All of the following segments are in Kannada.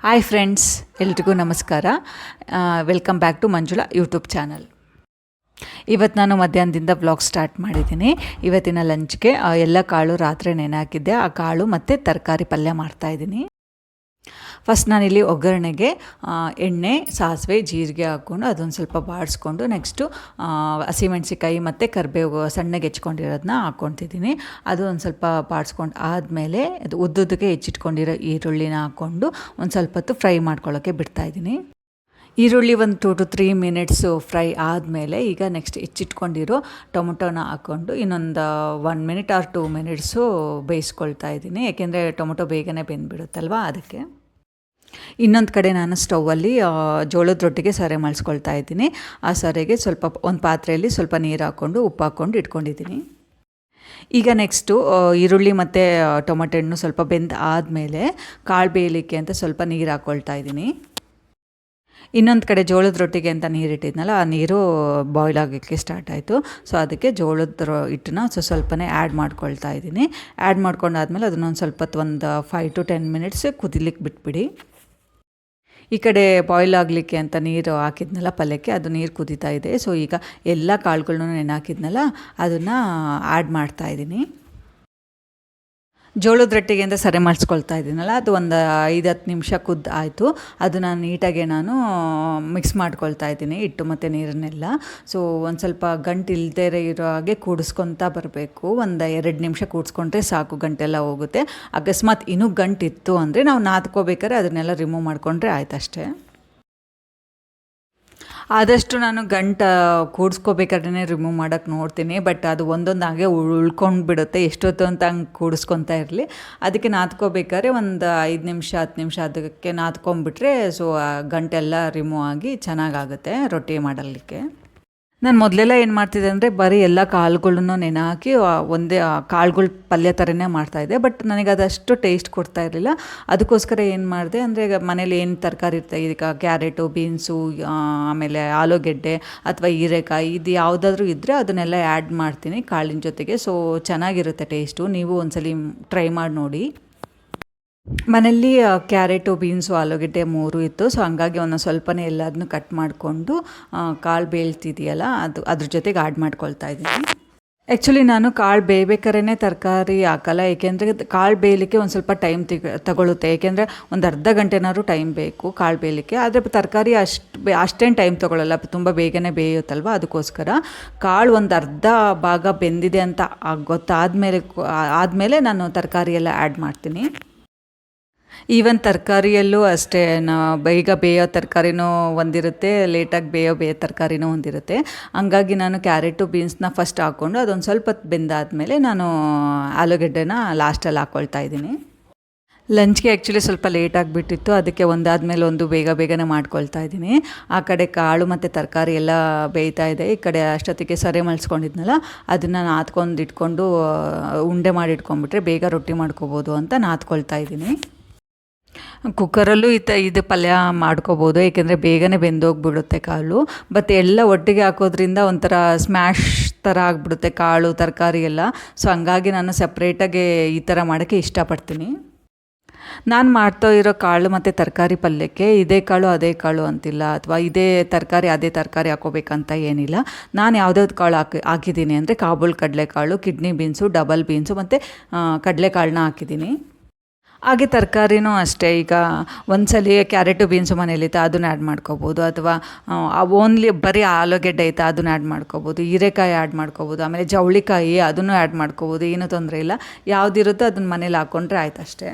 ಹಾಯ್ ಫ್ರೆಂಡ್ಸ್, ಎಲ್ರಿಗೂ ನಮಸ್ಕಾರ. Welcome back to Manjula YouTube channel. ಇವತ್ತು ನಾನು ಮಧ್ಯಾಹ್ನದಿಂದ ವ್ಲಾಗ್ ಸ್ಟಾರ್ಟ್ ಮಾಡಿದ್ದೀನಿ. ಇವತ್ತಿನ ಲಂಚ್ಗೆ ಎಲ್ಲ ಕಾಳು ರಾತ್ರಿ ನೆನೆ ಹಾಕಿದ್ದೆ. ಆ ಕಾಳು ಮತ್ತು ತರಕಾರಿ ಪಲ್ಯ ಮಾಡ್ತಾಯಿದ್ದೀನಿ. ಫಸ್ಟ್ ನಾನಿಲ್ಲಿ ಒಗ್ಗರಣೆಗೆ ಎಣ್ಣೆ, ಸಾಸಿವೆ, ಜೀರಿಗೆ ಹಾಕ್ಕೊಂಡು ಅದೊಂದು ಸ್ವಲ್ಪ ಬಾಡಿಸ್ಕೊಂಡು ನೆಕ್ಸ್ಟು ಹಸಿಮೆಣ್ಸಿಕಾಯಿ ಮತ್ತು ಕರಿಬೇವು ಸಣ್ಣಗೆ ಹೆಚ್ಕೊಂಡಿರೋದನ್ನ ಹಾಕ್ಕೊತಿದ್ದೀನಿ. ಅದು ಒಂದು ಸ್ವಲ್ಪ ಬಾಡಿಸ್ಕೊಂಡು ಆದಮೇಲೆ ಅದು ಉದ್ದುದಕ್ಕೆ ಹೆಚ್ಚಿಟ್ಕೊಂಡಿರೋ ಈರುಳ್ಳಿನ ಹಾಕ್ಕೊಂಡು ಒಂದು ಸ್ವಲ್ಪ ಹೊತ್ತು ಫ್ರೈ ಮಾಡ್ಕೊಳ್ಳೋಕ್ಕೆ ಬಿಡ್ತಾಯಿದ್ದೀನಿ. ಈರುಳ್ಳಿ ಒಂದು 2 to 3 ಮಿನಿಟ್ಸು ಫ್ರೈ ಆದಮೇಲೆ ಈಗ ನೆಕ್ಸ್ಟ್ ಹೆಚ್ಚಿಟ್ಕೊಂಡಿರೋ ಟೊಮೊಟೊನ ಹಾಕ್ಕೊಂಡು ಇನ್ನೊಂದು 1 ಮಿನಿಟ್ ಆರ್ 2 ಮಿನಿಟ್ಸು ಬೇಯಿಸ್ಕೊಳ್ತಾ ಇದ್ದೀನಿ. ಏಕೆಂದರೆ ಟೊಮೊಟೊ ಬೇಗನೆ ಬೆಂದುಬಿಡುತ್ತಲ್ವ, ಅದಕ್ಕೆ. ಇನ್ನೊಂದು ಕಡೆ ನಾನು ಸ್ಟೌವಲ್ಲಿ ಜೋಳದ ರೊಟ್ಟಿಗೆ ಸರೆ ಮಾಡಿಸ್ಕೊಳ್ತಾ ಇದ್ದೀನಿ. ಆ ಸರೆಗೆ ಸ್ವಲ್ಪ ಒಂದು ಪಾತ್ರೆಯಲ್ಲಿ ಸ್ವಲ್ಪ ನೀರು ಹಾಕ್ಕೊಂಡು ಉಪ್ಪು ಹಾಕ್ಕೊಂಡು ಇಟ್ಕೊಂಡಿದ್ದೀನಿ. ಈಗ ನೆಕ್ಸ್ಟು ಈರುಳ್ಳಿ ಮತ್ತು ಟೊಮೊಟೊ ಹಣ್ಣು ಸ್ವಲ್ಪ ಬೆಂದು ಆದಮೇಲೆ ಕಾಳು ಬೇಯಲಿಕ್ಕೆ ಅಂತ ಸ್ವಲ್ಪ ನೀರು ಹಾಕ್ಕೊಳ್ತಾ ಇದ್ದೀನಿ. ಇನ್ನೊಂದು ಕಡೆ ಜೋಳದ ರೊಟ್ಟಿಗೆ ಅಂತ ನೀರಿಟ್ಟಿದ್ನಲ್ಲ, ಆ ನೀರು ಬಾಯ್ಲ್ ಆಗೋಕ್ಕೆ ಸ್ಟಾರ್ಟ್ ಆಯಿತು. ಸೊ ಅದಕ್ಕೆ ಜೋಳದ ಹಿಟ್ಟನ್ನ ಸ್ವಲ್ಪನೇ ಆ್ಯಡ್ ಮಾಡ್ಕೊಳ್ತಾ ಇದ್ದೀನಿ. ಆ್ಯಡ್ ಮಾಡ್ಕೊಂಡಾದ್ಮೇಲೆ ಅದನ್ನೊಂದು ಸ್ವಲ್ಪ ಒಂದು 5 to 10 ಮಿನಿಟ್ಸ್ ಕುದಿಲಿಕ್ಕೆ ಬಿಟ್ಬಿಡಿ. ಈ ಕಡೆ ಬಾಯ್ಲ್ ಆಗಲಿಕ್ಕೆ ಅಂತ ನೀರು ಹಾಕಿದ್ನಲ್ಲ ಪಲ್ಯಕ್ಕೆ, ಅದು ನೀರು ಕುದೀತಾ ಇದೆ. ಸೊ ಈಗ ಎಲ್ಲ ಕಾಳುಗಳನ್ನೂ ನೆನೆ ಹಾಕಿದ್ನಲ್ಲ ಅದನ್ನು ಆ್ಯಡ್ ಮಾಡ್ತಾಯಿದ್ದೀನಿ. ಜೋಳದ ರೊಟ್ಟಿಗೆ ಅಂತ ಸರೆ ಮಾಡಿಸ್ಕೊಳ್ತಾ ಇದ್ದೀನಲ್ಲ, ಅದು ಒಂದು 5-10 ನಿಮಿಷ ಆಯಿತು. ಅದನ್ನು ನೀಟಾಗಿ ನಾನು ಮಿಕ್ಸ್ ಮಾಡ್ಕೊಳ್ತಾ ಇದ್ದೀನಿ, ಹಿಟ್ಟು ಮತ್ತು ನೀರನ್ನೆಲ್ಲ. ಸೊ ಒಂದು ಸ್ವಲ್ಪ ಗಂಟು ಇಲ್ಲದೇ ಇರೋ ಹಾಗೆ ಕೂಡಿಸ್ಕೊತಾ ಬರಬೇಕು. ಒಂದು 2 ನಿಮಿಷ ಕೂಡಿಸ್ಕೊಂಡ್ರೆ ಸಾಕು, ಗಂಟೆಲ್ಲ ಹೋಗುತ್ತೆ. ಅಕಸ್ಮಾತ್ ಇನ್ನೂ ಗಂಟಿತ್ತು ಅಂದರೆ ನಾವು ನಾದ್ಕೋಬೇಕಾದ್ರೆ ಅದನ್ನೆಲ್ಲ ರಿಮೂವ್ ಮಾಡಿಕೊಂಡ್ರೆ ಆಯ್ತು ಅಷ್ಟೇ. ಆದಷ್ಟು ನಾನು ಗಂಟು ಕೂಡಿಸ್ಕೋಬೇಕಾದ್ರೆ ರಿಮೂವ್ ಮಾಡೋಕ್ಕೆ ನೋಡ್ತೀನಿ. ಬಟ್ ಅದು ಒಂದೊಂದು ಹಾಗೆ ಉಳ್ಕೊಂಡು ಬಿಡುತ್ತೆ. ಎಷ್ಟೊತ್ತು ಅಂತ ಹಂಗೆ ಕೂಡಿಸ್ಕೊತಾ ಇರಲಿ. ಅದಕ್ಕೆ ನಾದ್ಕೋಬೇಕಾದ್ರೆ ಒಂದು 5 ನಿಮಿಷ 10 ನಿಮಿಷ ಅದಕ್ಕೆ ನಾದ್ಕೊಂಬಿಟ್ರೆ ಸೊ ಗಂಟೆಲ್ಲ ರಿಮೂವ್ ಆಗಿ ಚೆನ್ನಾಗಾಗುತ್ತೆ ರೊಟ್ಟಿ ಮಾಡಲಿಕ್ಕೆ. ನಾನು ಮೊದಲೆಲ್ಲ ಏನು ಮಾಡ್ತಿದ್ದೆ ಅಂದರೆ ಬರೀ ಎಲ್ಲ ಕಾಳುಗಳನ್ನು ನೆನೆ ಹಾಕಿ ಒಂದೇ ಕಾಳುಗಳ ಪಲ್ಯ ಥರನೇ ಮಾಡ್ತಾಯಿದ್ದೆ. ಬಟ್ ನನಗೆ ಅದಷ್ಟು ಟೇಸ್ಟ್ ಕೊಡ್ತಾ ಇರಲಿಲ್ಲ. ಅದಕ್ಕೋಸ್ಕರ ಏನು ಮಾಡಿದೆ ಅಂದರೆ, ಈಗ ಮನೇಲಿ ಏನು ತರಕಾರಿ ಇರ್ತದೆ, ಈಗ ಕ್ಯಾರೆಟು, ಬೀನ್ಸು, ಆಮೇಲೆ ಆಲೂಗೆಡ್ಡೆ ಅಥವಾ ಹೀರೆಕಾಯಿ, ಇದು ಯಾವುದಾದ್ರೂ ಇದ್ದರೆ ಅದನ್ನೆಲ್ಲ ಆ್ಯಡ್ ಮಾಡ್ತೀನಿ ಕಾಳಿನ ಜೊತೆಗೆ. ಸೊ ಚೆನ್ನಾಗಿರುತ್ತೆ ಟೇಸ್ಟು. ನೀವು ಒಂದ್ಸಲಿ ಟ್ರೈ ಮಾಡಿ ನೋಡಿ. ಮನೆಯಲ್ಲಿ ಕ್ಯಾರೆಟು, ಬೀನ್ಸು, ಆಲೂಗೆಡ್ಡೆ 3 ಇತ್ತು. ಸೊ ಹಂಗಾಗಿ ಒಂದು ಸ್ವಲ್ಪನೇ ಎಲ್ಲದನ್ನೂ ಕಟ್ ಮಾಡಿಕೊಂಡು ಕಾಳು ಬೇಳ್ತಿದೆಯಲ್ಲ ಅದ್ರ ಜೊತೆಗೆ ಆ್ಯಡ್ ಮಾಡ್ಕೊಳ್ತಾ ಇದ್ದೀನಿ. ಆ್ಯಕ್ಚುಲಿ ನಾನು ಕಾಳು ಬೇಯಬೇಕಾದ್ರೆ ತರಕಾರಿ ಹಾಕಲ್ಲ. ಏಕೆಂದರೆ ಕಾಳು ಬೇಯಲಿಕ್ಕೆ ಒಂದು ಸ್ವಲ್ಪ ಟೈಮ್ ತಗೊಳ್ಳುತ್ತೆ. ಏಕೆಂದರೆ ಒಂದು ಅರ್ಧ ಗಂಟೆನಾದ್ರು ಟೈಮ್ ಬೇಕು ಕಾಳು ಬೇಯಲಿಕ್ಕೆ. ಆದರೆ ತರಕಾರಿ ಅಷ್ಟೇನು ಟೈಮ್ ತೊಗೊಳ್ಳಲ್ಲ, ತುಂಬ ಬೇಗನೆ ಬೇಯುತ್ತಲ್ವ. ಅದಕ್ಕೋಸ್ಕರ ಕಾಳು ಒಂದು ಅರ್ಧ ಭಾಗ ಬೆಂದಿದೆ ಅಂತ ಆದಮೇಲೆ ನಾನು ತರಕಾರಿ ಎಲ್ಲ ಆ್ಯಡ್ ಮಾಡ್ತೀನಿ. ಈವನ್ ತರಕಾರಿಯಲ್ಲೂ ಅಷ್ಟೇ, ಬೇಗ ಬೇಯೋ ತರಕಾರಿನೂ ಒಂದಿರುತ್ತೆ, ಲೇಟಾಗಿ ಬೇಯೋ ತರಕಾರಿನೂ ಒಂದಿರುತ್ತೆ. ಹಂಗಾಗಿ ನಾನು ಕ್ಯಾರೆಟು, ಬೀನ್ಸ್ನ ಫಸ್ಟ್ ಹಾಕ್ಕೊಂಡು ಅದೊಂದು ಸ್ವಲ್ಪ ಬೆಂದಾದಮೇಲೆ ನಾನು ಆಲೂಗೆಡ್ಡೆನ ಲಾಸ್ಟಲ್ಲಿ ಹಾಕ್ಕೊಳ್ತಾ ಇದ್ದೀನಿ. ಲಂಚ್ಗೆ ಆ್ಯಕ್ಚುಲಿ ಸ್ವಲ್ಪ ಲೇಟ್ ಆಗಿಬಿಟ್ಟಿತ್ತು. ಅದಕ್ಕೆ ಒಂದಾದಮೇಲೆ ಒಂದು ಬೇಗನೆ ಮಾಡ್ಕೊಳ್ತಾ ಇದ್ದೀನಿ. ಆ ಕಡೆ ಕಾಳು ಮತ್ತು ತರಕಾರಿ ಎಲ್ಲ ಬೇಯ್ತಾ ಇದೆ. ಈ ಕಡೆ ಅಷ್ಟೊತ್ತಿಗೆ ಸರೆ ಮಲ್ಸ್ಕೊಂಡಿದ್ನಲ್ಲ ಅದನ್ನು ನಾದ್ಕೊಂಡು ಇಟ್ಕೊಂಡು ಉಂಡೆ ಮಾಡಿ ಇಟ್ಕೊಂಡ್ಬಿಟ್ರೆ ಬೇಗ ರೊಟ್ಟಿ ಮಾಡ್ಕೋಬೋದು ಅಂತ ನಾದ್ಕೊಳ್ತಾ ಇದ್ದೀನಿ. ಕುಕ್ಕರಲ್ಲೂ ಇದು ಪಲ್ಯ ಮಾಡ್ಕೋಬೋದು, ಏಕೆಂದರೆ ಬೇಗನೆ ಬೆಂದೋಗ್ಬಿಡುತ್ತೆ ಕಾಳು. ಬಟ್ ಎಲ್ಲ ಒಟ್ಟಿಗೆ ಹಾಕೋದ್ರಿಂದ ಒಂಥರ ಸ್ಮ್ಯಾಶ್ ಥರ ಆಗಿಬಿಡುತ್ತೆ ಕಾಳು ತರಕಾರಿ ಎಲ್ಲ. ಸೊ ಹಂಗಾಗಿ ನಾನು ಸಪ್ರೇಟಾಗಿ ಈ ಥರ ಮಾಡೋಕ್ಕೆ ಇಷ್ಟಪಡ್ತೀನಿ. ನಾನು ಮಾಡ್ತಾ ಇರೋ ಕಾಳು ಮತ್ತು ತರಕಾರಿ ಪಲ್ಯಕ್ಕೆ ಇದೇ ಕಾಳು ಅದೇ ಕಾಳು ಅಂತಿಲ್ಲ, ಅಥವಾ ಇದೇ ತರಕಾರಿ ಅದೇ ತರಕಾರಿ ಹಾಕೋಬೇಕಂತ ಏನಿಲ್ಲ. ನಾನು ಯಾವುದ್ಯಾವ್ದು ಕಾಳು ಹಾಕಿದ್ದೀನಿ ಅಂದರೆ ಕಾಬೂಲ್ ಕಡಲೆಕಾಳು, ಕಿಡ್ನಿ ಬೀನ್ಸು, ಡಬಲ್ ಬೀನ್ಸು ಮತ್ತು ಕಡಲೆಕಾಳನ್ನ ಹಾಕಿದ್ದೀನಿ. ಹಾಗೆ ತರಕಾರಿನೂ ಅಷ್ಟೇ, ಈಗ ಒಂದ್ಸಲಿ ಕ್ಯಾರೆಟು, ಬೀನ್ಸು ಮನೇಲಿತ್ತು ಅದನ್ನ ಆ್ಯಡ್ ಮಾಡ್ಕೋಬೋದು, ಅಥವಾ ಓನ್ಲಿ ಬರೀ ಆಲೂಗೆಡ್ಡೆ ಐತೆ ಅದನ್ನ ಆ್ಯಡ್ ಮಾಡ್ಕೋಬೋದು, ಹೀರೆಕಾಯಿ ಆ್ಯಡ್ ಮಾಡ್ಕೋಬೋದು, ಆಮೇಲೆ ಜವಳಿಕಾಯಿ ಅದನ್ನು ಆ್ಯಡ್ ಮಾಡ್ಕೋಬೋದು. ಏನೂ ತೊಂದರೆ ಇಲ್ಲ. ಯಾವುದಿರುತ್ತೋ ಅದನ್ನ ಮನೇಲಿ ಹಾಕ್ಕೊಂಡ್ರೆ ಆಯ್ತು ಅಷ್ಟೇ.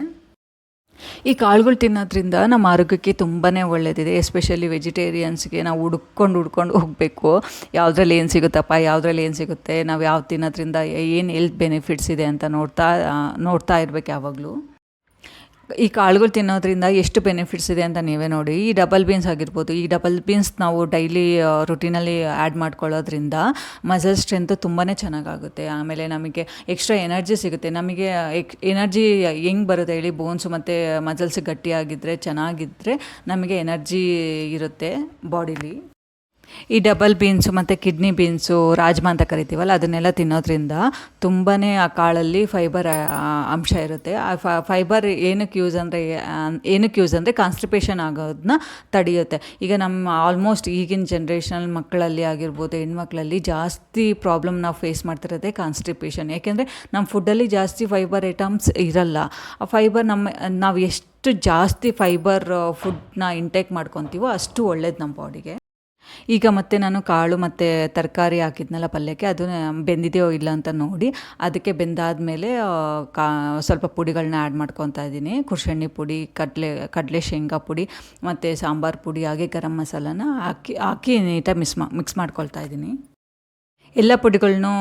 ಈ ಕಾಳುಗಳು ತಿನ್ನೋದ್ರಿಂದ ನಮ್ಮ ಆರೋಗ್ಯಕ್ಕೆ ತುಂಬಾ ಒಳ್ಳೆಯದಿದೆ. ಎಸ್ಪೆಷಲಿ ವೆಜಿಟೇರಿಯನ್ಸ್ಗೆ ನಾವು ಹುಡ್ಕೊಂಡು ಹೋಗಬೇಕು, ಯಾವುದ್ರಲ್ಲಿ ಏನು ಸಿಗುತ್ತಪ್ಪ, ಯಾವುದ್ರಲ್ಲಿ ಏನು ಸಿಗುತ್ತೆ, ನಾವು ಯಾವ್ದು ತಿನ್ನೋದ್ರಿಂದ ಏನು ಹೆಲ್ತ್ ಬೆನಿಫಿಟ್ಸ್ ಇದೆ ಅಂತ ನೋಡ್ತಾ ಇರಬೇಕು ಯಾವಾಗಲೂ. ಈ ಕಾಳುಗಳು ತಿನ್ನೋದ್ರಿಂದ ಎಷ್ಟು ಬೆನಿಫಿಟ್ಸ್ ಇದೆ ಅಂತ ನೀವೇ ನೋಡಿ. ಈ ಡಬಲ್ ಬೀನ್ಸ್ ಆಗಿರ್ಬೋದು, ಈ ಡಬಲ್ ಬೀನ್ಸ್ ನಾವು ಡೈಲಿ ರುಟೀನಲ್ಲಿ ಆ್ಯಡ್ ಮಾಡ್ಕೊಳ್ಳೋದ್ರಿಂದ ಮಸಲ್ ಸ್ಟ್ರೆಂತು ತುಂಬಾ ಚೆನ್ನಾಗಾಗುತ್ತೆ. ಆಮೇಲೆ ನಮಗೆ ಎಕ್ಸ್ಟ್ರಾ ಎನರ್ಜಿ ಸಿಗುತ್ತೆ. ನಮಗೆ ಎನರ್ಜಿ ಹೆಂಗೆ ಬರುತ್ತೆ ಹೇಳಿ, ಬೋನ್ಸು ಮತ್ತು ಮಸಲ್ಸ್ ಗಟ್ಟಿಯಾಗಿದ್ದರೆ ಚೆನ್ನಾಗಿದ್ದರೆ ನಮಗೆ ಎನರ್ಜಿ ಇರುತ್ತೆ ಬಾಡಿಲಿ. ಈ ಡಬಲ್ ಬೀನ್ಸು ಮತ್ತು ಕಿಡ್ನಿ ಬೀನ್ಸು ರಾಜ್ಮಾ ಅಂತ ಕರಿತೀವಲ್ಲ ಅದನ್ನೆಲ್ಲ ತಿನ್ನೋದ್ರಿಂದ ತುಂಬಾ ಆ ಕಾಳಲ್ಲಿ ಫೈಬರ್ ಅಂಶ ಇರುತ್ತೆ. ಆ ಫೈಬರ್ ಏನಕ್ಕೆ ಯೂಸ್ ಅಂದರೆ ಕಾನ್ಸ್ಟಿಪೇಷನ್ ಆಗೋದನ್ನ ತಡೆಯುತ್ತೆ. ಈಗ ನಮ್ಮ ಆಲ್ಮೋಸ್ಟ್ ಈಗಿನ ಜನ್ರೇಷನ್ ಮಕ್ಕಳಲ್ಲಿ ಆಗಿರ್ಬೋದು, ಹೆಣ್ಮಕ್ಳಲ್ಲಿ ಜಾಸ್ತಿ ಪ್ರಾಬ್ಲಮ್ ನಾವು ಫೇಸ್ ಮಾಡ್ತಿರೋದೇ ಕಾನ್ಸ್ಟಿಪೇಷನ್. ಯಾಕೆಂದರೆ ನಮ್ಮ ಫುಡ್ಡಲ್ಲಿ ಜಾಸ್ತಿ ಫೈಬರ್ ಐಟಮ್ಸ್ ಇರಲ್ಲ. ಆ ಫೈಬರ್ ನಾವು ಎಷ್ಟು ಜಾಸ್ತಿ ಫೈಬರ್ ಫುಡ್ನ ಇಂಟೇಕ್ ಮಾಡ್ಕೊತೀವೋ ಅಷ್ಟು ಒಳ್ಳೇದು ನಮ್ಮ ಬಾಡಿಗೆ. ಈಗ ಮತ್ತೆ ನಾನು ಕಾಳು ಮತ್ತು ತರಕಾರಿ ಹಾಕಿದ್ನಲ್ಲ ಪಲ್ಯಕ್ಕೆ, ಅದು ಬೆಂದಿದೆಯೋ ಇಲ್ಲ ಅಂತ ನೋಡಿ ಅದಕ್ಕೆ ಬೆಂದಾದಮೇಲೆ ಸ್ವಲ್ಪ ಪುಡಿಗಳನ್ನ ಆ್ಯಡ್ ಮಾಡ್ಕೊತಾ ಇದ್ದೀನಿ. ಕುರ್ಷಣ್ಣಿ ಪುಡಿ, ಕಡಲೆ ಶೇಂಗಾ ಪುಡಿ ಮತ್ತು ಸಾಂಬಾರು ಪುಡಿ, ಹಾಗೆ ಗರಂ ಮಸಾಲಾನ ಹಾಕಿ ನೀಟಾಗಿ ಮಿಕ್ಸ್ ಮಾಡ್ಕೊಳ್ತಾ ಇದ್ದೀನಿ. ಎಲ್ಲ ಪುಡಿಗಳನ್ನೂ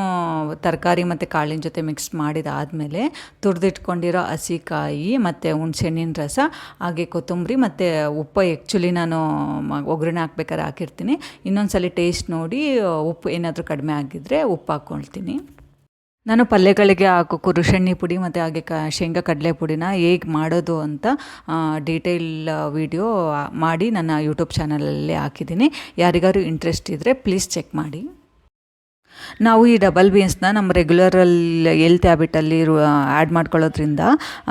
ತರಕಾರಿ ಮತ್ತು ಕಾಳಿನ ಜೊತೆ ಮಿಕ್ಸ್ ಮಾಡಿದಾದಮೇಲೆ ತುರಿದಿಟ್ಕೊಂಡಿರೋ ಹಸಿಕಾಯಿ ಮತ್ತು ಹುಣಸೆಹಣ್ಣಿನ ರಸ, ಹಾಗೆ ಕೊತ್ತಂಬರಿ ಮತ್ತು ಉಪ್ಪು ಆ್ಯಕ್ಚುಲಿ ನಾನು ಒಗ್ಗರಣೆ ಹಾಕ್ಬೇಕಾದ್ರೆ ಹಾಕಿರ್ತೀನಿ. ಇನ್ನೊಂದು ಸಲ ಟೇಸ್ಟ್ ನೋಡಿ ಉಪ್ಪು ಏನಾದರೂ ಕಡಿಮೆ ಆಗಿದ್ದರೆ ಉಪ್ಪು ಹಾಕ್ಕೊಳ್ತೀನಿ. ನಾನು ಪಲ್ಯಗಳಿಗೆ ಹಾಕೋ ಕುರುಶೆಣ್ಣೆ ಪುಡಿ ಮತ್ತು ಹಾಗೆ ಶೇಂಗಾ ಕಡಲೆ ಪುಡಿನ ಹೇಗೆ ಮಾಡೋದು ಅಂತ ಡೀಟೇಲ್ ವಿಡಿಯೋ ಮಾಡಿ ನನ್ನ ಯೂಟ್ಯೂಬ್ ಚಾನಲಲ್ಲಿ ಹಾಕಿದ್ದೀನಿ. ಯಾರಿಗಾರು ಇಂಟ್ರೆಸ್ಟ್ ಇದ್ದರೆ ಪ್ಲೀಸ್ ಚೆಕ್ ಮಾಡಿ. ನಾವು ಈ ಡಬಲ್ ಬೀನ್ಸ್ನ ನಮ್ಮ ರೆಗ್ಯುಲರಲ್ಲಿ ಹೆಲ್ತ್ ಹ್ಯಾಬಿಟಲ್ಲಿ ಆ್ಯಡ್ ಮಾಡ್ಕೊಳ್ಳೋದ್ರಿಂದ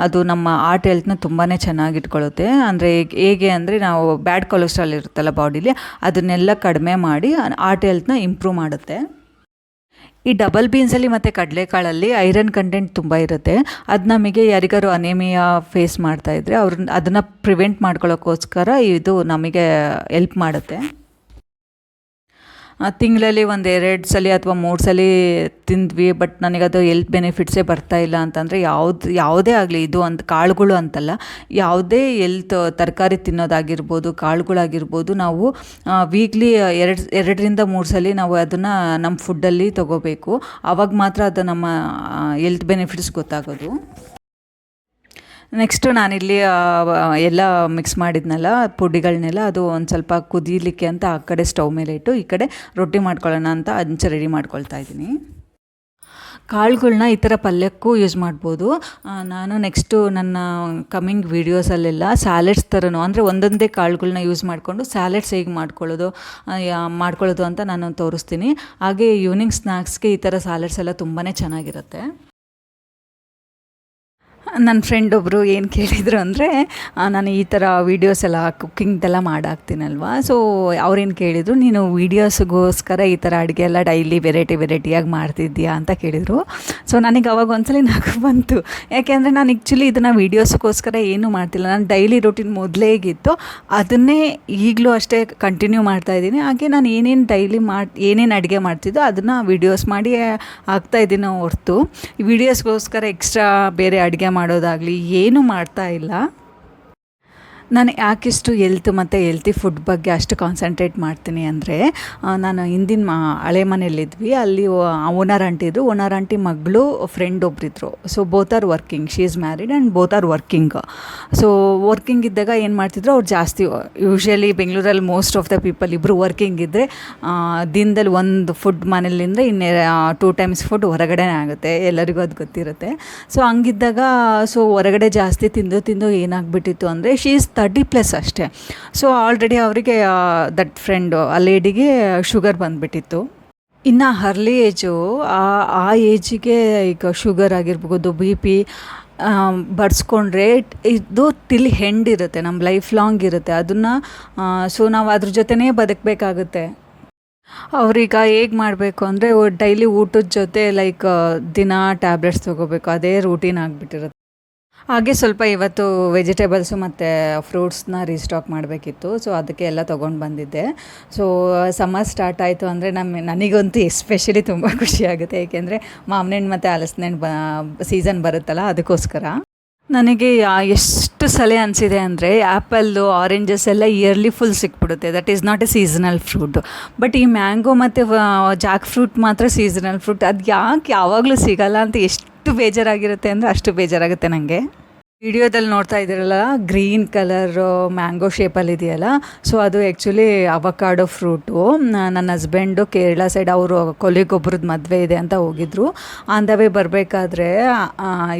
ಅದು ನಮ್ಮ ಹಾರ್ಟ್ ಹೆಲ್ತ್ನ ತುಂಬಾ ಚೆನ್ನಾಗಿಟ್ಕೊಳ್ಳುತ್ತೆ. ಅಂದರೆ ಹೇಗೆ ಅಂದರೆ ನಾವು ಬ್ಯಾಡ್ ಕೊಲೆಸ್ಟ್ರಾಲ್ ಇರುತ್ತಲ್ಲ ಬಾಡಿಲಿ, ಅದನ್ನೆಲ್ಲ ಕಡಿಮೆ ಮಾಡಿ ಹಾರ್ಟ್ ಹೆಲ್ತ್ನ ಇಂಪ್ರೂವ್ ಮಾಡುತ್ತೆ. ಈ ಡಬಲ್ ಬೀನ್ಸಲ್ಲಿ ಮತ್ತು ಕಡಲೆಕಾಳಲ್ಲಿ ಐರನ್ ಕಂಟೆಂಟ್ ತುಂಬ ಇರುತ್ತೆ. ಅದು ನಮಗೆ ಯಾರಿಗಾರು ಅನೇಮಿಯಾ ಫೇಸ್ ಮಾಡ್ತಾಯಿದ್ರೆ ಅದನ್ನು ಪ್ರಿವೆಂಟ್ ಮಾಡ್ಕೊಳ್ಳೋಕ್ಕೋಸ್ಕರ ಇದು ನಮಗೆ ಹೆಲ್ಪ್ ಮಾಡುತ್ತೆ. ತಿಂಗಳಲ್ಲಿ 1-2 ಸಲ ಅಥವಾ 3 ಸಲ ತಿಂದ್ವಿ, ಬಟ್ ನನಗದು ಹೆಲ್ತ್ ಬೆನಿಫಿಟ್ಸೇ ಬರ್ತಾಯಿಲ್ಲ ಅಂತಂದರೆ ಯಾವುದೇ ಆಗಲಿ, ಇದು ಅಂತ ಕಾಳುಗಳು ಅಂತಲ್ಲ, ಯಾವುದೇ ತರಕಾರಿ ತಿನ್ನೋದಾಗಿರ್ಬೋದು, ಕಾಳುಗಳಾಗಿರ್ಬೋದು, ನಾವು ವೀಕ್ಲಿ 2-3 ಸಲ ನಾವು ಅದನ್ನು ನಮ್ಮ ಫುಡ್ಡಲ್ಲಿ ತೊಗೋಬೇಕು. ಆವಾಗ ಮಾತ್ರ ಅದು ನಮ್ಮ ಹೆಲ್ತ್ ಬೆನಿಫಿಟ್ಸ್ ಗೊತ್ತಾಗೋದು. ನೆಕ್ಸ್ಟು ನಾನಿಲ್ಲಿ ಎಲ್ಲ ಮಿಕ್ಸ್ ಮಾಡಿದ್ನಲ್ಲ ಪುಡಿಗಳನ್ನೆಲ್ಲ, ಅದು ಒಂದು ಸ್ವಲ್ಪ ಕುದೀಲಿಕ್ಕೆ ಅಂತ ಆ ಕಡೆ ಸ್ಟವ್ ಮೇಲೆ ಇಟ್ಟು ಈ ಕಡೆ ರೊಟ್ಟಿ ಮಾಡ್ಕೊಳ್ಳೋಣ ಅಂತ ಹಂಚ ರೆಡಿ ಮಾಡ್ಕೊಳ್ತಾ ಇದ್ದೀನಿ. ಕಾಳುಗಳ್ನ ಈ ಥರ ಪಲ್ಯಕ್ಕೂ ಯೂಸ್ ಮಾಡ್ಬೋದು. ನಾನು ನೆಕ್ಸ್ಟು ನನ್ನ ಕಮ್ಮಿಂಗ್ ವೀಡಿಯೋಸಲ್ಲೆಲ್ಲ ಸ್ಯಾಲೆಡ್ಸ್ ಥರನೂ, ಅಂದರೆ ಒಂದೊಂದೇ ಕಾಳುಗಳ್ನ ಯೂಸ್ ಮಾಡಿಕೊಂಡು ಸ್ಯಾಲೆಡ್ಸ್ ಹೇಗೆ ಮಾಡ್ಕೊಳ್ಳೋದು ಅಂತ ನಾನು ತೋರಿಸ್ತೀನಿ. ಹಾಗೆ ಈವ್ನಿಂಗ್ ಸ್ನ್ಯಾಕ್ಸ್ಗೆ ಈ ಥರ ಸ್ಯಾಲೆಡ್ಸ್ ಎಲ್ಲ ತುಂಬಾ ಚೆನ್ನಾಗಿರುತ್ತೆ. ನನ್ನ ಫ್ರೆಂಡ್ ಒಬ್ಬರು ಏನು ಕೇಳಿದರು ಅಂದರೆ, ನಾನು ಈ ಥರ ವೀಡಿಯೋಸ್ ಎಲ್ಲ ಕುಕ್ಕಿಂಗ್ದೆಲ್ಲ ಮಾಡಾಕ್ತೀನಲ್ವ, ಸೊ ಅವ್ರೇನು ಕೇಳಿದರು, ನೀನು ವೀಡಿಯೋಸ್ಗೋಸ್ಕರ ಈ ಥರ ಅಡುಗೆ ಎಲ್ಲ ಡೈಲಿ ವೆರೈಟಿಯಾಗಿ ಮಾಡ್ತಿದ್ದೀಯಾ ಅಂತ ಕೇಳಿದರು. ಸೊ ನನಗೆ ಅವಾಗ ಒಂದ್ಸಲ ನಗು ಬಂತು. ಯಾಕೆಂದರೆ ನಾನು ಆ್ಯಕ್ಚುಲಿ ಇದನ್ನು ವೀಡಿಯೋಸ್ಗೋಸ್ಕರ ಏನೂ ಮಾಡ್ತಿಲ್ಲ. ನಾನು ಡೈಲಿ ರೂಟೀನ್ ಮೊದಲೇ ಹೇಗಿತ್ತು ಅದನ್ನೇ ಈಗಲೂ ಅಷ್ಟೇ ಕಂಟಿನ್ಯೂ ಮಾಡ್ತಾಯಿದ್ದೀನಿ. ಹಾಗೆ ನಾನು ಏನೇನು ಅಡುಗೆ ಮಾಡ್ತಿದ್ದೋ ಅದನ್ನು ವೀಡಿಯೋಸ್ ಮಾಡಿ ಹಾಕ್ತಾಯಿದ್ದೀನಿ ಹೊರತು ವೀಡಿಯೋಸ್ಗೋಸ್ಕರ ಎಕ್ಸ್ಟ್ರಾ ಬೇರೆ ಅಡುಗೆ ಮಾಡೋದಾಗಲಿ ಏನೂ ಮಾಡ್ತಾ ಇಲ್ಲ. ನಾನು ಯಾಕಿಷ್ಟು ಹೆಲ್ತಿ ಫುಡ್ ಬಗ್ಗೆ ಅಷ್ಟು ಕಾನ್ಸಂಟ್ರೇಟ್ ಮಾಡ್ತೀನಿ ಅಂದರೆ, ನಾನು ಹಿಂದಿನ ಹಳೆ ಮನೆಯಲ್ಲಿದ್ವಿ. ಅಲ್ಲಿ ಓನರ್ ಆಂಟಿ ಮಗಳು ಫ್ರೆಂಡ್ ಒಬ್ಬರಿದ್ರು. So both are working, she is married and both are working. So working ಇದ್ದಾಗ ಏನು ಮಾಡ್ತಿದ್ರು ಅವ್ರು ಜಾಸ್ತಿ, ಯೂಶ್ವಲಿ ಬೆಂಗಳೂರಲ್ಲಿ ಮೋಸ್ಟ್ ಆಫ್ ದ ಪೀಪಲ್ ಇಬ್ಬರು ವರ್ಕಿಂಗ್ ಇದ್ದರೆ ದಿನದಲ್ಲಿ ಒಂದು ಫುಡ್ ಮನೇಲಿಂದ 2 ಟೈಮ್ಸ್ ಫುಡ್ ಹೊರಗಡೆನೇ ಆಗುತ್ತೆ, ಎಲ್ಲರಿಗೂ ಅದು ಗೊತ್ತಿರುತ್ತೆ. ಸೊ ಹಂಗಿದ್ದಾಗ ಹೊರಗಡೆ ಜಾಸ್ತಿ ತಿಂದು ಏನಾಗ್ಬಿಟ್ಟಿತ್ತು ಅಂದರೆ, ಶಿ ಈಸ್ 30+ ಅಷ್ಟೇ. ಸೊ ಆಲ್ರೆಡಿ ಅವರಿಗೆ ದಟ್ ಫ್ರೆಂಡು ಆ ಲೇಡಿಗೆ ಶುಗರ್ ಬಂದುಬಿಟ್ಟಿತ್ತು. ಇನ್ನು ಅರ್ಲಿ ಏಜು, ಆ ಏಜಿಗೆ ಈಗ ಶುಗರ್ ಆಗಿರ್ಬೋದು, BP ಬಡಿಸ್ಕೊಂಡ್ರೆ ಇದು ಟಿಲ್ ಹೆಂಡ್ ಇರುತ್ತೆ, ನಮ್ಮ ಲೈಫ್ ಲಾಂಗ್ ಇರುತ್ತೆ ಅದನ್ನು. ಸೊ ನಾವು ಅದ್ರ ಜೊತೆನೇ ಬದುಕಬೇಕಾಗುತ್ತೆ. ಅವ್ರೀಗ ಹೇಗೆ ಮಾಡಬೇಕು ಅಂದರೆ, ಡೈಲಿ ಊಟದ ಜೊತೆ ದಿನ ಟ್ಯಾಬ್ಲೆಟ್ಸ್ ತೊಗೋಬೇಕು, ಅದೇ ರೂಟೀನ್ ಆಗಿಬಿಟ್ಟಿರುತ್ತೆ. ಹಾಗೆ ಸ್ವಲ್ಪ ಇವತ್ತು ವೆಜಿಟೇಬಲ್ಸು ಮತ್ತು ಫ್ರೂಟ್ಸ್ನ ರೀಸ್ಟಾಕ್ ಮಾಡಬೇಕಿತ್ತು. ಸೊ ಅದಕ್ಕೆ ಎಲ್ಲ ತೊಗೊಂಡು ಬಂದಿದ್ದೆ. ಸೊ ಸಮ್ಮರ್ ಸ್ಟಾರ್ಟ್ ಆಯಿತು ಅಂದರೆ ನನಗಂತೂ ಎಸ್ಪೆಷಲಿ ತುಂಬ ಖುಷಿಯಾಗುತ್ತೆ. ಏಕೆಂದರೆ ಮಾವಿನ ಹಣ್ಣು ಮತ್ತು ಹಲಸಿನ ಹಣ್ಣು ಸೀಸನ್ ಬರುತ್ತಲ್ಲ, ಅದಕ್ಕೋಸ್ಕರ. ನನಗೆ ಎಷ್ಟು ಸಲ ಅನಿಸಿದೆ ಅಂದರೆ, ಆ್ಯಪಲ್ಲು, ಆರೆಂಜಸ್ ಎಲ್ಲ ಇಯರ್ಲಿ ಫುಲ್ ಸಿಕ್ಬಿಡುತ್ತೆ, that is not a seasonal fruit. But ಈ ಮ್ಯಾಂಗೋ ಮತ್ತು ಜಾಕ್ ಫ್ರೂಟ್ ಮಾತ್ರ ಸೀಸನಲ್ ಫ್ರೂಟ್. ಅದು ಯಾಕೆ ಯಾವಾಗಲೂ ಸಿಗಲ್ಲ ಅಂತ ಎಷ್ಟು ಬೇಜಾರಾಗಿರುತ್ತೆ ಅಂದರೆ ಅಷ್ಟು ಬೇಜಾರಾಗುತ್ತೆ ನನಗೆ. ವಿಡಿಯೋದಲ್ಲಿ ನೋಡ್ತಾ ಇದ್ದೀರಲ್ಲ, ಗ್ರೀನ್ ಕಲರು ಮ್ಯಾಂಗೋ ಶೇಪಲ್ಲಿ ಇದೆಯಲ್ಲ, ಸೊ ಅದು ಆ್ಯಕ್ಚುಲಿ ಅವಕಾಡೋ ಫ್ರೂಟು. ನನ್ನ ಹಸ್ಬೆಂಡು ಕೇರಳ ಸೈಡ್, ಅವರು ಕೊಲ್ಲಿಗೊಬ್ಬರದ್ದು ಮದುವೆ ಇದೆ ಅಂತ ಹೋಗಿದ್ರು. ಆನ್ ದ ವೇ ಬರಬೇಕಾದ್ರೆ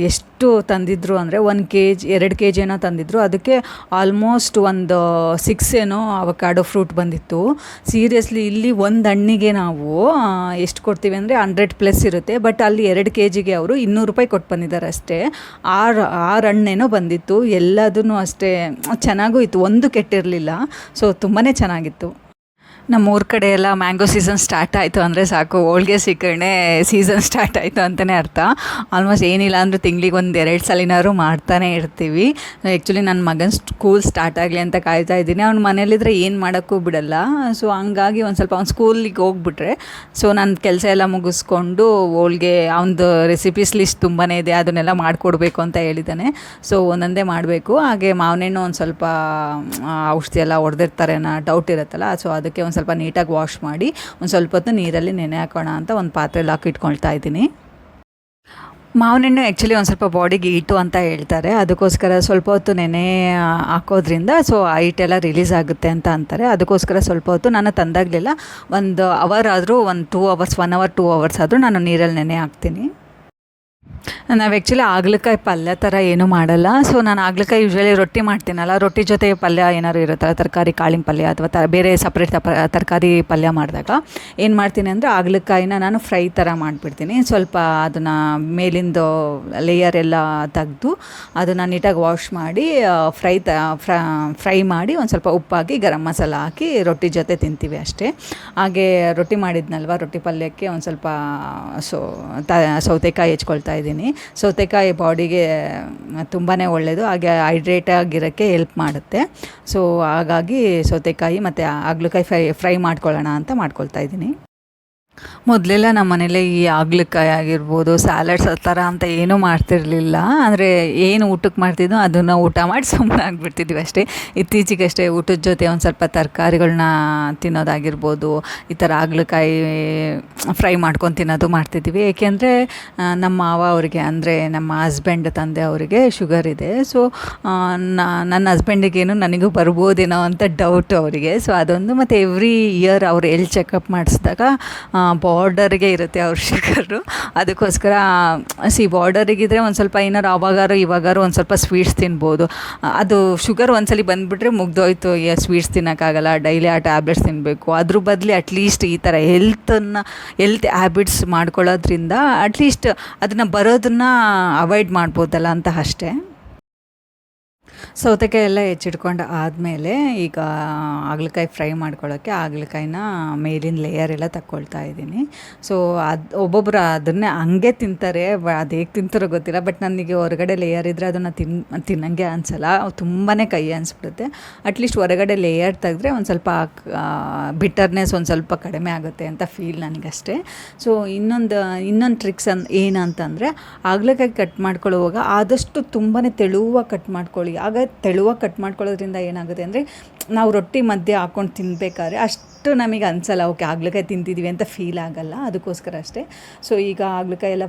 ಎಷ್ಟು ಎಷ್ಟು ತಂದಿದ್ರು ಅಂದರೆ 1 kg 2 kg ಏನೋ ತಂದಿದ್ರು. ಅದಕ್ಕೆ ಆಲ್ಮೋಸ್ಟ್ ಒಂದು 6 ಏನೋ ಅವಕಾಡೋ ಫ್ರೂಟ್ ಬಂದಿತ್ತು. ಸೀರಿಯಸ್ಲಿ ಇಲ್ಲಿ ಒಂದು ಹಣ್ಣಿಗೆ ನಾವು ಎಷ್ಟು ಕೊಡ್ತೀವಿ ಅಂದರೆ 100+ ಇರುತ್ತೆ. ಬಟ್ ಅಲ್ಲಿ 2 kgಗೆ ಅವರು 200 ರೂಪಾಯಿ ಕೊಟ್ಟು ಬಂದಿದ್ದಾರೆ ಅಷ್ಟೇ. 6 ಹಣ್ಣೇನೋ ಬಂದಿತ್ತು. ಎಲ್ಲದೂ ಅಷ್ಟೇ ಚೆನ್ನಾಗೂ ಇತ್ತು, ಒಂದು ಕೆಟ್ಟಿರಲಿಲ್ಲ. ಸೊ ತುಂಬಾ ಚೆನ್ನಾಗಿತ್ತು. ನಮ್ಮ ಊರ ಕಡೆ ಎಲ್ಲ ಮ್ಯಾಂಗೋ ಸೀಸನ್ ಸ್ಟಾರ್ಟ್ ಆಯಿತು ಅಂದರೆ ಸಾಕು, ಹೋಳ್ಗೆ ಸೀಕರಣೆ ಸೀಸನ್ ಸ್ಟಾರ್ಟ್ ಆಯಿತು ಅಂತಲೇ ಅರ್ಥ. ಆಲ್ಮೋಸ್ಟ್ ಏನಿಲ್ಲ ಅಂದರೂ ತಿಂಗಳಿಗೆ 1-2 ಸಲಿನಾದ್ರು ಮಾಡ್ತಾನೆ ಇರ್ತೀವಿ. ಆ್ಯಕ್ಚುಲಿ ನನ್ನ ಮಗನ ಸ್ಕೂಲ್ ಸ್ಟಾರ್ಟ್ ಆಗಲಿ ಅಂತ ಕಾಯ್ತಾ ಇದ್ದೀನಿ. ಅವ್ನು ಮನೇಲಿದ್ದರೆ ಏನು ಮಾಡೋಕ್ಕೂ ಬಿಡಲ್ಲ. ಸೊ ಹಂಗಾಗಿ ಒಂದು ಸ್ವಲ್ಪ ಅವ್ನು ಸ್ಕೂಲಿಗೆ ಹೋಗ್ಬಿಟ್ರೆ ಸೊ ನನ್ನ ಕೆಲಸ ಎಲ್ಲ ಮುಗಿಸ್ಕೊಂಡು ಹೋಳ್ಗೆ ಅವನದು ರೆಸಿಪೀಸ್ ಲಿಸ್ಟ್ ತುಂಬಾ ಇದೆ, ಅದನ್ನೆಲ್ಲ ಮಾಡಿಕೊಡ್ಬೇಕು ಅಂತ ಹೇಳಿದ್ದಾನೆ. ಸೊ ಒಂದೊಂದೇ ಮಾಡಬೇಕು. ಹಾಗೆ ಮಾವಿನೆಣ್ಣು ಒಂದು ಸ್ವಲ್ಪ ಔಷಧಿ ಎಲ್ಲ ಹೊಡೆದಿರ್ತಾರೆ ಅನ್ನೋ ಡೌಟ್ ಇರುತ್ತಲ್ಲ. ಸೊ ಅದಕ್ಕೆ ಒಂದು ಸ್ವಲ್ಪ ನೀಟಾಗಿ ವಾಶ್ ಮಾಡಿ ಒಂದು ಸ್ವಲ್ಪ ಹೊತ್ತು ನೀರಲ್ಲಿ ನೆನೆ ಹಾಕೋಣ ಅಂತ ಒಂದು ಪಾತ್ರೆಯಲ್ಲಿ ಹಾಕಿ ಇಟ್ಕೊಳ್ತಾ ಇದ್ದೀನಿ. ಮಾವಿನೆಣ್ಣು ಆ್ಯಕ್ಚುಲಿ ಒಂದು ಸ್ವಲ್ಪ ಬಾಡಿಗೆ ಹೀಟು ಅಂತ ಹೇಳ್ತಾರೆ. ಅದಕ್ಕೋಸ್ಕರ ಸ್ವಲ್ಪ ಹೊತ್ತು ನೆನೆ ಹಾಕೋದ್ರಿಂದ ಸೊ ಆ ಹೀಟೆಲ್ಲ ರಿಲೀಸ್ ಆಗುತ್ತೆ ಅಂತ ಅಂತಾರೆ. ಅದಕ್ಕೋಸ್ಕರ ಸ್ವಲ್ಪ ಹೊತ್ತು ನಾನು ತಂದಾಗಲೆಲ್ಲ 1 ಅವರ್ ಆದರೂ 1 hours 2 hours ಆದರೂ ನಾನು ನೀರಲ್ಲಿ ನೆನೆ ಹಾಕ್ತೀನಿ. ನಾವು ಆ್ಯಕ್ಚುಲಿ ಹಾಗಲಕಾಯಿ ಪಲ್ಯ ಥರ ಏನೂ ಮಾಡಲ್ಲ. ಸೊ ನಾನು ಹಾಗಲಕಾಯಿ ಯೂಶ್ವಲಿ ರೊಟ್ಟಿ ಮಾಡ್ತೀನಲ್ಲ, ರೊಟ್ಟಿ ಜೊತೆ ಪಲ್ಯ ಏನಾದ್ರು ಇರುತ್ತಲ್ಲ, ತರಕಾರಿ ಕಾಳಿನ ಪಲ್ಯ ಅಥವಾ ಬೇರೆ ಸಪ್ರೇಟ್ ತರಕಾರಿ ಪಲ್ಯ ಮಾಡಿದಾಗ ಏನು ಮಾಡ್ತೀನಿ ಅಂದರೆ ಹಾಗಲಕಾಯಿನ ನಾನು ಫ್ರೈ ಥರ ಮಾಡಿಬಿಡ್ತೀನಿ. ಸ್ವಲ್ಪ ಅದನ್ನು ಮೇಲಿಂದು ಲೇಯರ್ ಎಲ್ಲ ತೆಗೆದು ಅದನ್ನು ನೀಟಾಗಿ ವಾಶ್ ಮಾಡಿ ಫ್ರೈ ಮಾಡಿ ಒಂದು ಸ್ವಲ್ಪ ಉಪ್ಪಾಕಿ ಗರಂ ಮಸಾಲ ಹಾಕಿ ರೊಟ್ಟಿ ಜೊತೆ ತಿಂತೀವಿ ಅಷ್ಟೇ. ಹಾಗೆ ರೊಟ್ಟಿ ಮಾಡಿದ್ನಲ್ವ, ರೊಟ್ಟಿ ಪಲ್ಯಕ್ಕೆ ಒಂದು ಸ್ವಲ್ಪ ಸೌತೆಕಾಯಿ ಹೆಚ್ಕೊಳ್ತಾ ಇದ್ದೀನಿ. ಸೌತೆಕಾಯಿ ಬಾಡಿಗೆ ತುಂಬಾ ಒಳ್ಳೆಯದು, ಹಾಗೆ ಹೈಡ್ರೇಟ್ ಆಗಿರೋಕ್ಕೆ ಹೆಲ್ಪ್ ಮಾಡುತ್ತೆ. ಸೊ ಹಾಗಾಗಿ ಸೌತೆಕಾಯಿ ಮತ್ತು ಹಾಗಲಕಾಯಿ ಫ್ರೈ ಮಾಡ್ಕೊಳ್ಳೋಣ ಅಂತ ಮಾಡ್ಕೊಳ್ತಾ ಇದ್ದೀನಿ. ಮೊದಲೆಲ್ಲ ನಮ್ಮ ಮನೇಲಿ ಈ ಹಾಗಲಕಾಯಿ ಆಗಿರ್ಬೋದು, ಸ್ಯಾಲಡ್ಸ್ ಆ ಥರ ಅಂತ ಏನೂ ಮಾಡ್ತಿರಲಿಲ್ಲ. ಅಂದರೆ ಏನು ಊಟಕ್ಕೆ ಮಾಡ್ತಿದ್ದೋ ಅದನ್ನು ಊಟ ಮಾಡಿ ಸುಮ್ಮನೆ ಆಗಿಬಿಡ್ತಿದ್ವಿ ಅಷ್ಟೇ. ಇತ್ತೀಚೆಗಷ್ಟೇ ಊಟದ ಜೊತೆ ಒಂದು ಸ್ವಲ್ಪ ತರಕಾರಿಗಳನ್ನ ತಿನ್ನೋದಾಗಿರ್ಬೋದು, ಈ ಥರ ಹಾಗಲಕಾಯಿ ಫ್ರೈ ಮಾಡ್ಕೊಂಡು ತಿನ್ನೋದು ಮಾಡ್ತಿದ್ವಿ. ಏಕೆಂದರೆ ನಮ್ಮ ಮಾವ ಅವರಿಗೆ, ಅಂದರೆ ನಮ್ಮ ಹಸ್ಬೆಂಡ್ ತಂದೆ ಅವರಿಗೆ ಶುಗರ್ ಇದೆ. ಸೊ ನನ್ನ ಹಸ್ಬೆಂಡಿಗೇನು ನನಗೂ ಬರ್ಬೋದೇನೋ ಅಂತ ಡೌಟ್ ಅವರಿಗೆ. ಸೊ ಅದೊಂದು, ಮತ್ತು ಎವ್ರಿ ಇಯರ್ ಅವ್ರು ಎಲ್ಲಿ ಚೆಕಪ್ ಮಾಡಿಸಿದಾಗ ಬಾರ್ಡರ್ಗೆ ಇರುತ್ತೆ ಅವ್ರ ಶುಗರು. ಅದಕ್ಕೋಸ್ಕರ ಬಾರ್ಡರಿಗಿದ್ರೆ ಒಂದು ಸ್ವಲ್ಪ ಏನಾರು ಅವಾಗಾರು ಇವಾಗಾರು ಒಂದು ಸ್ವಲ್ಪ ಸ್ವೀಟ್ಸ್ ತಿನ್ಬೋದು. ಅದು ಶುಗರ್ ಒಂದ್ಸಲಿ ಬಂದುಬಿಟ್ರೆ ಮುಗ್ದೋಯ್ತು, ಸ್ವೀಟ್ಸ್ ತಿನ್ನೋಕ್ಕಾಗಲ್ಲ, ಡೈಲಿ ಆ ಟ್ಯಾಬ್ಲೆಟ್ಸ್ ತಿನ್ನಬೇಕು. ಅದ್ರ ಬದಲು ಅಟ್ಲೀಸ್ಟ್ ಈ ಥರ ಹೆಲ್ತ್ ಹ್ಯಾಬಿಟ್ಸ್ ಮಾಡ್ಕೊಳ್ಳೋದ್ರಿಂದ ಅಟ್ಲೀಸ್ಟ್ ಅದನ್ನು ಬರೋದನ್ನು ಅವಾಯ್ಡ್ ಮಾಡ್ಬೋದಲ್ಲ ಅಂತ ಅಷ್ಟೇ. ಸೌತೆಕಾಯಿ ಎಲ್ಲ ಹೆಚ್ಚಿಟ್ಕೊಂಡು ಆದಮೇಲೆ ಈಗ ಹಾಗಲಕಾಯಿ ಫ್ರೈ ಮಾಡ್ಕೊಳ್ಳೋಕ್ಕೆ ಹಾಗಲಕಾಯಿನ ಮೇಲಿನ ಲೇಯರ್ ಎಲ್ಲ ತಗೊಳ್ತಾ ಇದ್ದೀನಿ. ಸೊ ಒಬ್ಬೊಬ್ಬರು ಅದನ್ನೇ ಹಂಗೆ ತಿಂತಾರೆ, ಅದು ಹೇಗೆ ತಿಂತಾರೋ ಗೊತ್ತಿಲ್ಲ. ಬಟ್ ನನಗೆ ಹೊರಗಡೆ ಲೇಯರ್ ಇದ್ದರೆ ಅದನ್ನು ತಿನ್ನಂಗೆ ಅನಿಸಲ್ಲ, ತುಂಬಾ ಕೈ ಅನಿಸ್ಬಿಡುತ್ತೆ. ಅಟ್ಲೀಸ್ಟ್ ಹೊರಗಡೆ ಲೇಯರ್ ತೆಗೆದ್ರೆ ಒಂದು ಸ್ವಲ್ಪ ಬಿಟರ್ನೆಸ್ ಒಂದು ಸ್ವಲ್ಪ ಕಡಿಮೆ ಆಗುತ್ತೆ ಅಂತ ಫೀಲ್ ನನಗಷ್ಟೇ. ಸೊ ಇನ್ನೊಂದು ಟ್ರಿಕ್ಸ್ ಏನಂತಂದರೆ ಹಾಗಲಕಾಯಿ ಕಟ್ ಮಾಡ್ಕೊಳ್ಳುವಾಗ ಆದಷ್ಟು ತುಂಬಾ ತೆಳುವಾಗಿ ಕಟ್ ಮಾಡ್ಕೊಳ್ಳಿ. ಆಗ ತೆಳುವಾಗಿ ಕಟ್ ಮಾಡ್ಕೊಳ್ಳೋದ್ರಿಂದ ಏನಾಗುತ್ತೆ ಅಂದರೆ ನಾವು ರೊಟ್ಟಿ ಮಧ್ಯೆ ಹಾಕ್ಕೊಂಡು ತಿನ್ನಬೇಕಾದ್ರೆ ಅಷ್ಟು ನಮಗೆ ಅನಿಸಲ್ಲ, ಓಕೆ ಹಾಗಲಕಾಯಿ ತಿಂತಿದ್ದೀವಿ ಅಂತ ಫೀಲ್ ಆಗಲ್ಲ. ಅದಕ್ಕೋಸ್ಕರ ಅಷ್ಟೇ. ಸೊ ಈಗ ಹಾಗಲಕಾಯಿ ಎಲ್ಲ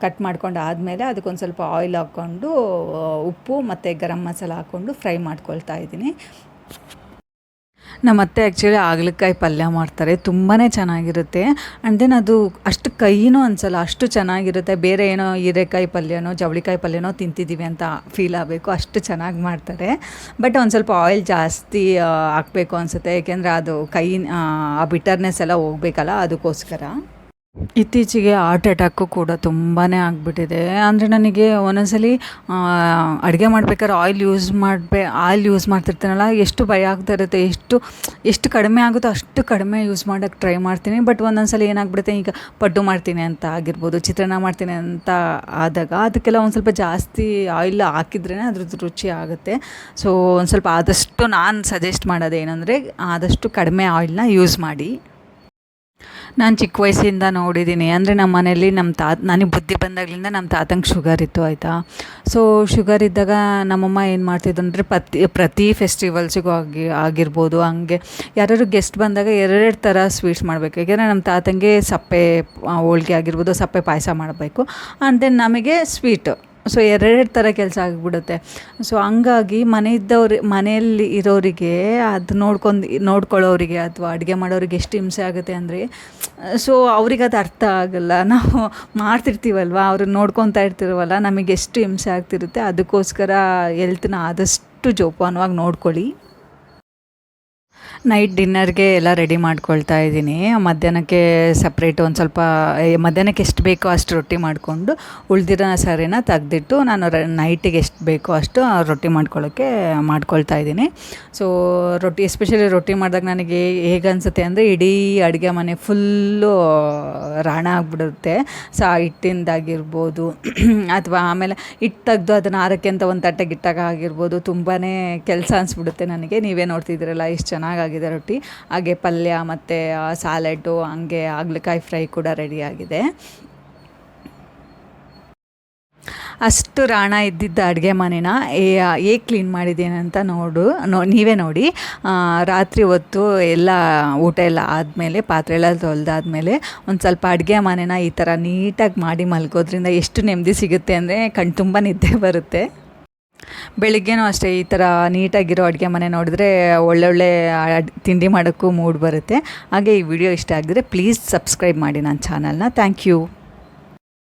ಕಟ್ ಮಾಡ್ಕೊಂಡು ಆದಮೇಲೆ ಅದಕ್ಕೊಂದು ಸ್ವಲ್ಪ ಆಯಿಲ್ ಹಾಕ್ಕೊಂಡು ಉಪ್ಪು ಮತ್ತು ಗರಂ ಮಸಾಲ ಹಾಕ್ಕೊಂಡು ಫ್ರೈ ಮಾಡ್ಕೊಳ್ತಾ ಇದ್ದೀನಿ. ನಮ್ಮ ಅತ್ತೆ ಆ್ಯಕ್ಚುಲಿ ಹಾಗಲಕಾಯಿ ಪಲ್ಯ ಮಾಡ್ತಾರೆ, ತುಂಬಾ ಚೆನ್ನಾಗಿರುತ್ತೆ. ಆ್ಯಂಡ್ ದೆನ್ ಅದು ಅಷ್ಟು ಕೈನೂ ಅನಿಸಲ್ಲ, ಅಷ್ಟು ಚೆನ್ನಾಗಿರುತ್ತೆ. ಬೇರೆ ಏನೋ ಹೀರೆಕಾಯಿ ಪಲ್ಯನೋ ಜವಳಿಕಾಯಿ ಪಲ್ಯನೋ ತಿಂತಿದ್ದೀವಿ ಅಂತ ಫೀಲ್ ಆಗಬೇಕು, ಅಷ್ಟು ಚೆನ್ನಾಗಿ ಮಾಡ್ತಾರೆ. ಬಟ್ ಒಂದು ಸ್ವಲ್ಪ ಆಯಿಲ್ ಜಾಸ್ತಿ ಹಾಕಬೇಕು ಅನಿಸುತ್ತೆ, ಏಕೆಂದರೆ ಅದು ಆ ಬಿಟರ್ನೆಸ್ ಎಲ್ಲ ಹೋಗಬೇಕಲ್ಲ, ಅದಕ್ಕೋಸ್ಕರ. ಇತ್ತೀಚೆಗೆ ಹಾರ್ಟ್ ಅಟ್ಯಾಕು ಕೂಡ ತುಂಬಾ ಆಗಿಬಿಟ್ಟಿದೆ. ಅಂದರೆ ನನಗೆ ಒಂದೊಂದ್ಸಲಿ ಅಡುಗೆ ಮಾಡ್ಬೇಕಾದ್ರೆ ಆಯಿಲ್ ಯೂಸ್ ಮಾಡ್ತಿರ್ತೀನಲ್ಲ, ಎಷ್ಟು ಭಯ ಆಗ್ತಾ ಇರುತ್ತೆ. ಎಷ್ಟು ಕಡಿಮೆ ಆಗುತ್ತೋ ಅಷ್ಟು ಕಡಿಮೆ ಯೂಸ್ ಮಾಡೋಕ್ಕೆ ಟ್ರೈ ಮಾಡ್ತೀನಿ. ಬಟ್ ಒಂದೊಂದ್ಸಲಿ ಏನಾಗ್ಬಿಡುತ್ತೆ, ಈಗ ಪಡ್ಡು ಮಾಡ್ತೀನಿ ಅಂತ ಆಗಿರ್ಬೋದು, ಚಿತ್ರಾನ್ನ ಮಾಡ್ತೀನಿ ಅಂತ ಆದಾಗ ಅದಕ್ಕೆಲ್ಲ ಒಂದು ಸ್ವಲ್ಪ ಜಾಸ್ತಿ ಆಯಿಲ್ ಹಾಕಿದ್ರೇ ಅದ್ರದ್ದು ರುಚಿ ಆಗುತ್ತೆ. ಸೊ ಒಂದು ಸ್ವಲ್ಪ ಆದಷ್ಟು ನಾನು ಸಜೆಸ್ಟ್ ಮಾಡೋದೇನೆಂದರೆ ಆದಷ್ಟು ಕಡಿಮೆ ಆಯಿಲ್ನ ಯೂಸ್ ಮಾಡಿ. ನಾನು ಚಿಕ್ಕ ವಯಸ್ಸಿಂದ ನೋಡಿದ್ದೀನಿ. ಅಂದರೆ ನಮ್ಮ ಮನೇಲಿ ನನಗೆ ಬುದ್ಧಿ ಬಂದಾಗಲಿಂದ ನಮ್ಮ ತಾತಂಗೆ ಶುಗರ್ ಇತ್ತು, ಆಯಿತಾ. ಸೊ ಶುಗರ್ ಇದ್ದಾಗ ನಮ್ಮಮ್ಮ ಏನು ಮಾಡ್ತಿದ್ದು ಅಂದರೆ ಪ್ರತಿ ಫೆಸ್ಟಿವಲ್ಸಿಗೂ ಆಗಿರ್ಬೋದು, ಹಂಗೆ ಯಾರಾದ್ರು ಗೆಸ್ಟ್ ಬಂದಾಗ 2 ಥರ ಸ್ವೀಟ್ಸ್ ಮಾಡಬೇಕು. ಯಾಕೆಂದರೆ ನಮ್ಮ ತಾತಂಗೆ ಸಪ್ಪೆ ಹೋಳ್ಗೆ ಆಗಿರ್ಬೋದು, ಸಪ್ಪೆ ಪಾಯಸ ಮಾಡಬೇಕು. ಆ್ಯಂಡ್ ದೆನ್ ನಮಗೆ ಸ್ವೀಟು ಸೊ ಎರಡೆರಡು ಥರ ಕೆಲಸ ಆಗಿಬಿಡುತ್ತೆ. ಸೊ ಹಂಗಾಗಿ ಮನೆಯಲ್ಲಿ ಇರೋರಿಗೆ ಅದು ನೋಡ್ಕೊಳ್ಳೋರಿಗೆ ಅಥವಾ ಅಡುಗೆ ಮಾಡೋರಿಗೆ ಎಷ್ಟು ಹಿಂಸೆ ಆಗುತ್ತೆ ಅಂದರೆ, ಸೊ ಅವ್ರಿಗೆ ಅದು ಅರ್ಥ ಆಗಲ್ಲ. ನಾವು ಮಾಡ್ತಿರ್ತೀವಲ್ವ, ಅವ್ರನ್ನ ನೋಡ್ಕೊತಾ ಇರ್ತೀವಲ್ಲ, ನಮಗೆ ಎಷ್ಟು ಹಿಂಸೆ ಆಗ್ತಿರುತ್ತೆ. ಅದಕ್ಕೋಸ್ಕರ ಹೆಲ್ತನ್ನ ಆದಷ್ಟು ಜೋಪಾನವಾಗಿ ನೋಡ್ಕೊಳ್ಳಿ. ನೈಟ್ ಡಿನ್ನರ್ಗೆ ಎಲ್ಲ ರೆಡಿ ಮಾಡ್ಕೊಳ್ತಾ ಇದ್ದೀನಿ. ಮಧ್ಯಾಹ್ನಕ್ಕೆ ಸಪ್ರೇಟ್ ಒಂದು ಸ್ವಲ್ಪ ಮಧ್ಯಾಹ್ನಕ್ಕೆ ಎಷ್ಟು ಬೇಕೋ ಅಷ್ಟು ರೊಟ್ಟಿ ಮಾಡಿಕೊಂಡು ಉಳಿದಿರೋ ಸರಿನ ತೆಗ್ದಿಟ್ಟು ನಾನು ನೈಟಿಗೆ ಎಷ್ಟು ಬೇಕೋ ಅಷ್ಟು ರೊಟ್ಟಿ ಮಾಡ್ಕೊಳ್ತಾ ಇದ್ದೀನಿ. ಸೊ ಎಸ್ಪೆಷಲಿ ರೊಟ್ಟಿ ಮಾಡಿದಾಗ ನನಗೆ ಹೇಗೆ ಅನಿಸುತ್ತೆ ಅಂದರೆ, ಇಡೀ ಅಡುಗೆ ಮನೆ ಫುಲ್ಲು ರಾಣ ಆಗಿಬಿಡುತ್ತೆ. ಸೊ ಆ ಹಿಟ್ಟಿಂದಾಗಿರ್ಬೋದು ಅಥವಾ ಆಮೇಲೆ ಹಿಟ್ಟು ತೆಗ್ದು ಅದನ್ನು ಆರಕ್ಕೆ ಅಂತ ಒಂದು ತಟ್ಟೆಗೆ ಇಟ್ಟಾಗ ಆಗಿರ್ಬೋದು, ತುಂಬಾ ಕೆಲಸ ಅನಿಸ್ಬಿಡುತ್ತೆ ನನಗೆ. ನೀವೇ ನೋಡ್ತಿದ್ದೀರಲ್ಲ ಎಷ್ಟು ಚೆನ್ನಾಗಾಗಿದೆ ರೊಟ್ಟಿ. ಹಾಗೆ ಪಲ್ಯ ಮತ್ತು ಸಾಲೆಡ್ಡು, ಹಂಗೆ ಹಾಗಲಕಾಯಿ ಫ್ರೈ ಕೂಡ ರೆಡಿಯಾಗಿದೆ. ಅಷ್ಟು ರಾಣ ಇದ್ದಿದ್ದ ಅಡುಗೆ ಮನೆನ ಹೇಗೆ ಕ್ಲೀನ್ ಮಾಡಿದ್ದೀನಿ ಅಂತ ನೀವೇ ನೋಡಿ. ರಾತ್ರಿ ಹೊತ್ತು ಎಲ್ಲ ಊಟ ಎಲ್ಲ ಆದಮೇಲೆ, ಪಾತ್ರೆ ಎಲ್ಲ ತೊಳೆದಾದ್ಮೇಲೆ ಒಂದು ಸ್ವಲ್ಪ ಅಡುಗೆ ಮನೆನ ಈ ಥರ ನೀಟಾಗಿ ಮಾಡಿ ಮಲ್ಗೋದ್ರಿಂದ ಎಷ್ಟು ನೆಮ್ಮದಿ ಸಿಗುತ್ತೆ ಅಂದರೆ ಕಣ್ತುಂಬ ನಿದ್ದೆ ಬರುತ್ತೆ. ಬೆಳಿಗ್ಗೆನೂ ಅಷ್ಟೇ ಈ ಥರ ನೀಟಾಗಿರೋ ಅಡುಗೆ ಮನೆ ನೋಡಿದ್ರೆ ಒಳ್ಳೊಳ್ಳೆ ತಿಂಡಿ ಮಾಡೋಕ್ಕೂ ಮೂಡ್ ಬರುತ್ತೆ. ಹಾಗೆ ಈ ವಿಡಿಯೋ ಇಷ್ಟ ಆಗಿದ್ರೆ ಪ್ಲೀಸ್ ಸಬ್ಸ್ಕ್ರೈಬ್ ಮಾಡಿ ನನ್ನ ಚಾನಲ್ನ. Thank you.